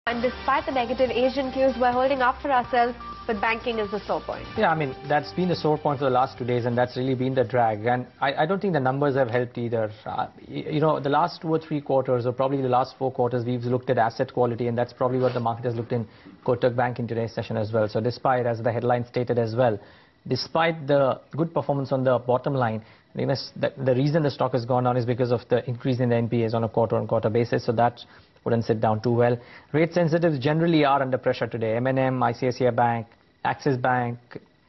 And despite the negative Asian cues, we're holding up for ourselves, but banking is the sore point. Yeah, I mean, that's been the sore point for the last 2 days, and that's really been the drag. And I don't think the numbers have helped either. The last 2 or 3 quarters, or probably the last 4 quarters, we've looked at asset quality, and that's probably what the market has looked in Kotak Bank in today's session as well. So despite, as the headline stated as well, despite the good performance on the bottom line, the reason the stock has gone down is because of the increase in the NPAs on a quarter-on-quarter basis. So that wouldn't sit down too well. Rate sensitives generally are under pressure today. M&M, ICICI Bank, Axis Bank,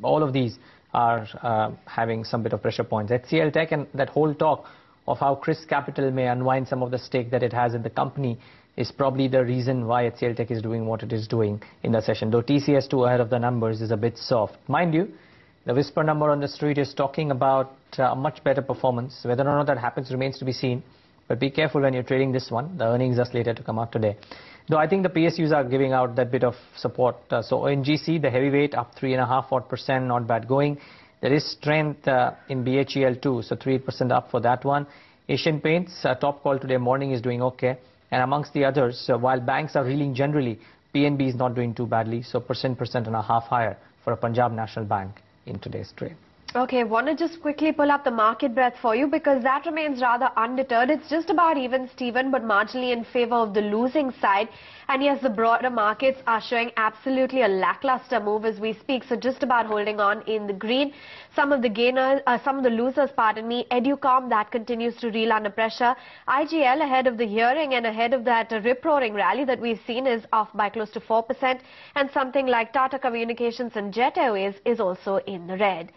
all of these are having some bit of pressure points. HCL Tech and that whole talk of how Chris Capital may unwind some of the stake that it has in the company is probably the reason why HCL Tech is doing what it is doing in the session. Though TCS 2 ahead of the numbers is a bit soft. Mind you, the whisper number on the street is talking about a much better performance. Whether or not that happens remains to be seen. But be careful when you're trading this one. The earnings are slated to come out today. Though I think the PSUs are giving out that bit of support. So ONGC, the heavyweight, up 3.5%, not bad going. There is strength in BHEL too, so 3% up for that one. Asian Paints, top call today morning, is doing okay. And amongst the others, while banks are reeling generally, PNB is not doing too badly. So percent and a half higher for a Punjab National Bank in today's trade. Okay, want to just quickly pull up the market breadth for you because that remains rather undeterred. It's just about even Steven, but marginally in favor of the losing side. And yes, the broader markets are showing absolutely a lackluster move as we speak. So just about holding on in the green. Some of the losers, pardon me, Educom, that continues to reel under pressure. IGL ahead of the hearing and ahead of that rip-roaring rally that we've seen is off by close to 4%. And something like Tata Communications and Jet Airways is also in the red.